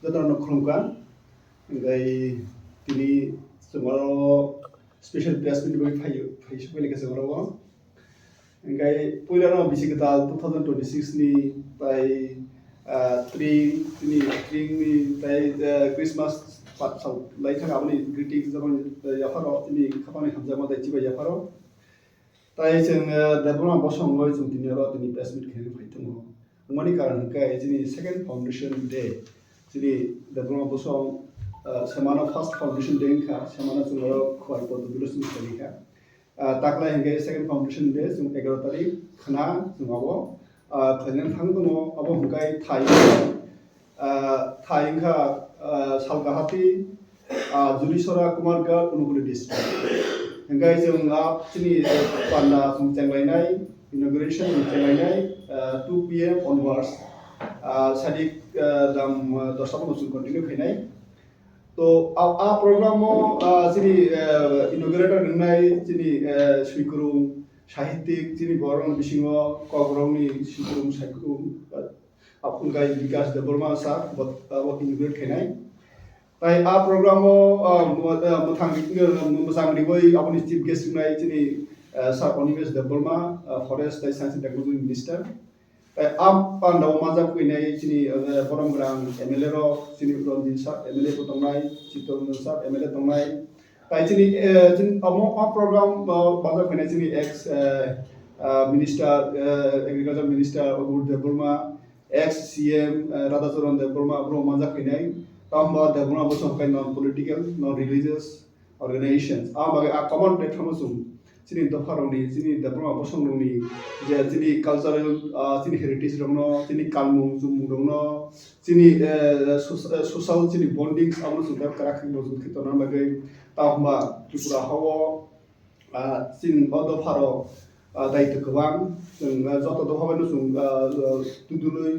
जतन खुलुमगोन ओमफ्राय दिनै जोंनाव स्पेशल प्रेस मिट बो फैयो फैलेखासो जोंनाव ओमफ्राय पहिलानो बिसि गोदाल 2026 नि बाय ट्रिंनि बाय क्रिसमास पार्टसाव लाइथां आबनि ग्रीटिंग जमन याफारो दिनै खामानि खामजामा दायथि बाय याफारो ताय जों देबना बसंग जों दिनै प्रेस मिट खेनि फैदों उमानि कारण के दिनै सेकेंड फाउंडेशन डे दिनै देबना बसंग सेमाना फर्स्ट फाउंडेशन डे का सेमाना जोंनाव खवाय पद बिलुसुन खेलिखा ताकलाय हिंगे सेकेंड फाउंडेशन डे जों 11 तारिख खना जोंआव फैनानै थां दङ अब हुगाय थाइखा सालगाहाति जुलिसरा कुमारगा उनुगुरि डिस्ट्रिक्ट हिंगाय जों दिनै पान्ना जों जेंलायनाय इनॉग्रेशन जों जेंलायनाय 2 PM onwards सादिक दाम 10 जों कन्टिन्यू फैनाय तो आ प्रोग्रामो जिनि इनॉग्रेटर नंनाय जिनि सुइकुरुं साहित्यिक जिनि बरन बिसिङाव कग्रंनि सुइकुरुं साइकुरुं आपुंगाय विकास देबरमा सार बत इनॉग्रेट खेनाय ताय आ प्रोग्रामो मोजां दिबै आपुनि चीफ गेस्ट नंनाय जिनि सार Animesh Debbarma forest and science and technology minister आप पांडाव माजा फैनाय जिनि बरमग्रां एमएलए रो जिनि रंजित सार एमएलए को दंनाय चित्तरंजन सार एमएलए दंनाय ताय जिनि अमो आ प्रोग्राम माजा फैनाय जिनि ex minister agriculture minister Agur Debbarma ex CM Radhacharan Debbarma ब्रो माजा फैनाय तामबा देबरमा बसंखाय non political non religious organisations आ बागे आ कॉमन प्लेटफॉर्म जों जिनि दफारनि जिनि देबरमा बसंगनि जे जिनि कल्चरल जिनि हेरिटेज दङ जिनि कालमु जुमु दङ जिनि सोशल जिनि बॉन्डिंग्स आउनो जों काराखि जों खितना बागै ताहमा त्रिपुरा हावो जिन दफारो दायित्व गोबां जों जत दफाबानो जों दुदुलै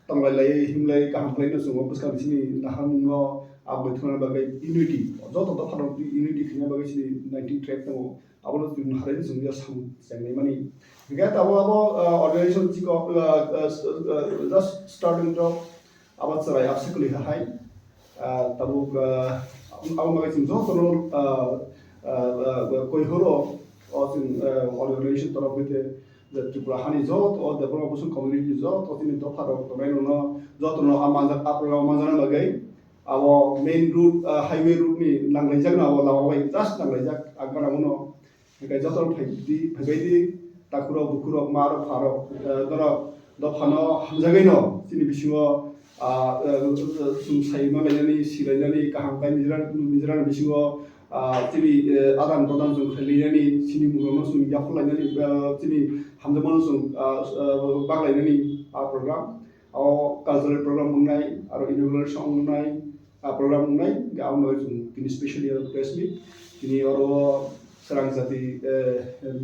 तंलायलाय हिमलाय गाहामलायनो जों बसका बिसिनि नाहामुङो आबैथुना बागै यूनिटी जत दफारो यूनिटी खिना बागै जिनि 19 ट्रेक दङ आबो जों हारै जों या साम जेंनाय मानि बिगा ताबो ऑर्गेनाइजेशन जिको जस्ट स्टार्टिंग जॉब आबाद सराय आपसेकुलि हाय ताबो आबो मागै जों जत कोइहरो जों ऑर्गेनाइजेशन तरफ होते त्रिपुरा हानि जत डेभलपमेंट बसुं कम्युनिटी जत दिनै दफारो तनायनो जत न आमाजा आप्रगाव माजाना बागै आबो मेन रूट हाईवे रूट नि नांलायजागना आबो लामाबाय जस्ट नांलायजाग आगबारावनो ओमफ्राय जतन फैबायदि ताकुराव बुकुराव मारो फारो दरा दफानो हामजागैनो जिनि बिसिङाव जों साइमा लायनानै सिलायनानै गाहामखाय निजरान बिसिङाव जिनि आदान प्रदान जों खालायनानै जिनि मुङावनो जों याखौ लायनानै जिनि हामजामानो जों बागलायनानै आ प्रग्राम कल्चरल प्रोग्राम मोननाय आरो इनॉग्रेशन मोननाय प्रोग्राम मोननाय गावनो जों दिनै स्पेशली प्रेस मिट दिनै आरो serang jati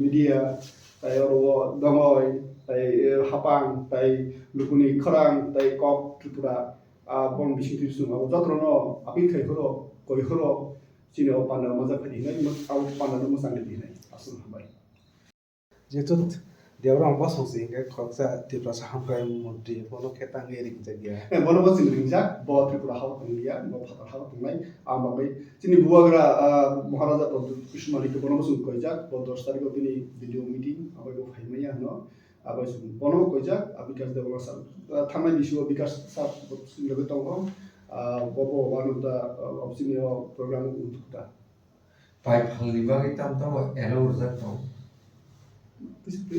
media tai oro dongoi tai hapang tai lukuni kharang tai kop tripura bon bisiti sung abo jatrono api khai khoro koi khoro chino pana maja phani nai au pana no musang di nai asun hambai जेतु देवरा बस होसी के खक्सा त्रिपुरा सामफ्राय मन्त्रि बनो खेतां Eric जागिया बनो बसिं रिंजाक ब त्रिपुरा हाव तंगिया ब फाता हाव तंनाय आमाबै जिनि बुवाग्रा महाराजा कुसुमानी के बनो बसुं कइजाक ब 10 तारिख दिनै भिडिअ मिटिं आबै बो फाइमाया हनो आबै सुं बनो कइजाक बिकास देवरा सा थांनाय दिसु बिकास सा लोगो दङ बबो वान अफ द ऑब्सिनियो प्रोग्राम उठता पाइ फालिबा इताम त एलो उर्जा त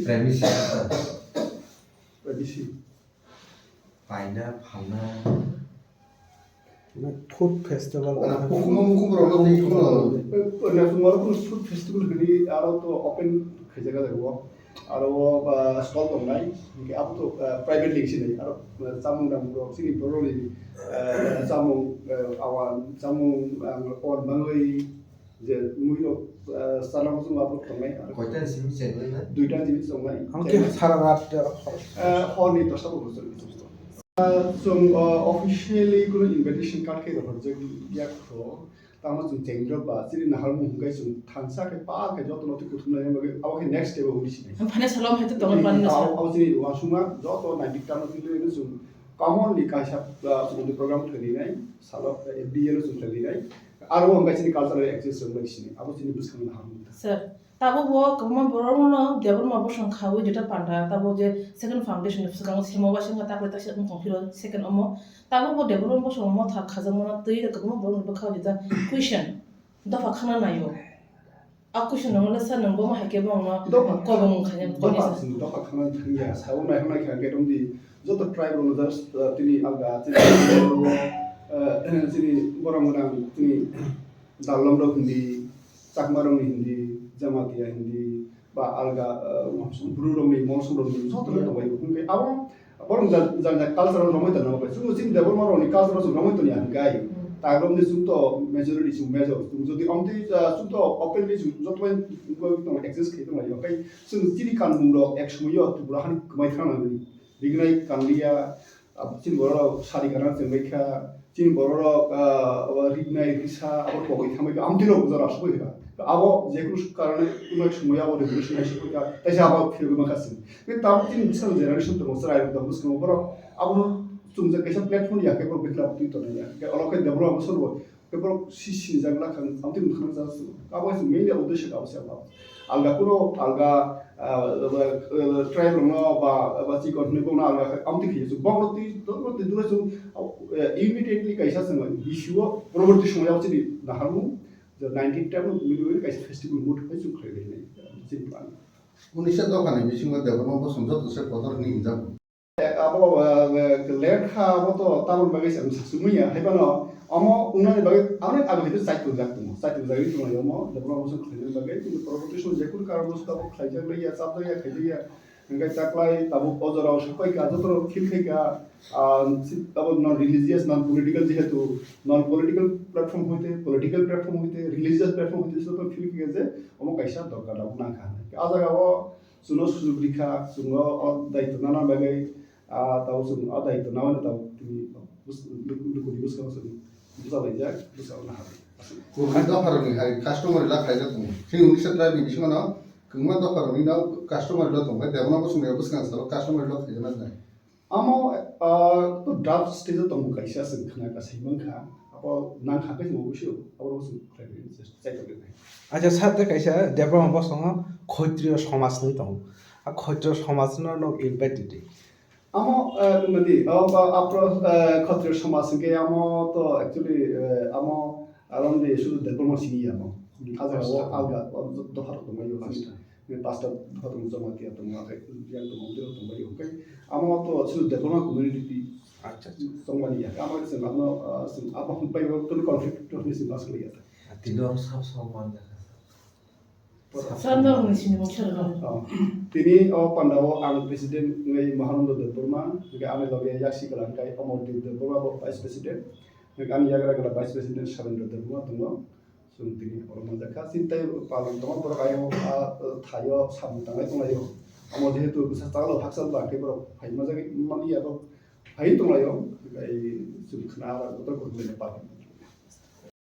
Premisi Paina Pana food festival food festival hini aro to open khajaga dago aro stall tongnai ke abu to private link sinai aro samung dam ro sini boroli samung awan samung on bangoi je muino salam sung abu tongnai koitan simi channel na duita jinis tongnai amke sara rat honi to sabu bosol जों officially कुनो invitation card के हरजों या खो तामा जों changer बा सिरि नाहार मुंगाय जों थांसा के पा के जत नति कुथुमनाय मगे आव के नेक्स्ट डे बो उदिसिनाय हम फाने सालाम हेतु दमन बाननो आव जिनि वासुमा जत 90 टानो दिले जों commonly kaisa sebagai program training salok FDL sun training aro hangga sini cultural access rong sini abo sini buskan ham sir তাবো ব কমা বড়নো দেবর মা বসং খাও যেটা পান্ডা তাবো যে সেকেন্ড ফাউন্ডেশন সিগাং সিমো বাসং তাকলে তা সেকেন্ড কমপ্লিট সেকেন্ড অমো তাবো ব দেবর বসং মো থা খাজামনা তৈ রকম বড় বখাও যেটা কুইশন দফা খানা নাইও आ कुछ नंगले सा नंगो मा हाके बंग ना कबंग खाने कोनी सा dopa khana thangya sawo na hona kha ke dong di joto tribe ro das tini alga tini borang borang tini dalam ro hindi chakmarong hindi jamatia hindi ba alga bru ro ni monsum ro ni joto ro bai kun ke abo borang jan cultural ro mai ta na ba su sin de bor maro ni cultural ro mai to ni gai তাগরম নি সুতো majority সু major যদি আমতি সুতো openly সু যতবেন তো exist খেতে নাই ওকাই সু চিনি কান মুলো এক সময় তো পুরা হানি কমাই থানা নি বিগনাই কানলিয়া চিন বড় সারি কানা চেমেখা চিন বড় রিগনাই রিসা আবার বগই থামাই আমতি লো বুজার আসবো এটা আবো যে কোনো কারণে কোনো সময় আবো রেভলিউশন আসে কইতা তাই আবো ফিরবে মাখাসি কিন্তু তাও চিন বিশাল জেনারেশন তো মসরা আইলো দমস কোনো বড় আবো sumja kaisa platform ya ke bikla tu to ya ke olo ke debro am sorbo ke bro sisi jagla kan amti mkhana za su abo su main ya uddesho ka avasya ba alga kuno alga tribe no ba chi kon ne ko na alga amti ki su banglo ti to dure su immediately kaisa sama issue পরবর্তী সময় আছে না হারমু যে 19 time midway কাইসা festival mood হয় su khre nei sin plan 1900 দোকানে বিশিঙ্গ দেবরম বসন্ত দসে পদর নি যাব abo land kha abo to tamon bagai sam sumuya hebano amo unani bagai ane abo hitu site to jagi tu amo debro moson khine bagai tu proposition jekul karon sto abo khaija leya sabda khaija ngai taklai tabo ojora sakai ka jotro khil khaiga abo non religious non political jehetu non political platform hoite political platform hoite religious platform hoite so to feel ke je amo kaisa dorkar na kha ajaga abo suno sujubrika suno daito nana bagai tahu sun ada itu nawan tahu tini luku di bus kalau sun bisa aja bisa orang hari ko do faroni hai customer la khaija tu sin 1900 tribe bisingo na kungma do faroni na customer lo tu ba deবনা বসুন এবসkan salo customer lo khaija na amo to draft stage to mu kaisa sun khana ka saimang kha apa nang kha ka mu bushu abro sun চাই তো আচ্ছা সাথে কাইসা দেবরম বসং ক্ষত্রিয় সমাজ নই দং আর ক্ষত্রিয় সমাজ ন ইনভাইট দিতে amo mandi apro khatra samas ke amo to actually amo around the issue the promotion amo aja alga do har to mai pasta ধরুন জমাতিয়া তোমার জ্ঞান তো মন্দির তো বাড়ি ওকে amo to issue the community আচ্ছা সঙ্গমানিয়া আমার সে মানো আপন পাই তো কনফ্লিক্ট তো নিছি বাস লিয়া তিনম সব সম্মান দেখা 산다고 নিছিনি মছর তিনি পান্ডাও আং president ngai Mahanand Deborma ngai ame loge yaksi kalan kai Amordev Deborma vice president ngai ani yagra kala vice president Sharendra Deborma tungo sung tini orma jakha sintai palan tama boro kayo thayo samtangai tonglayo amo jehetu bisa talo haksal ba ke boro hai maja mali ya to hai tonglayo ngai sung khana ara to ko ne pa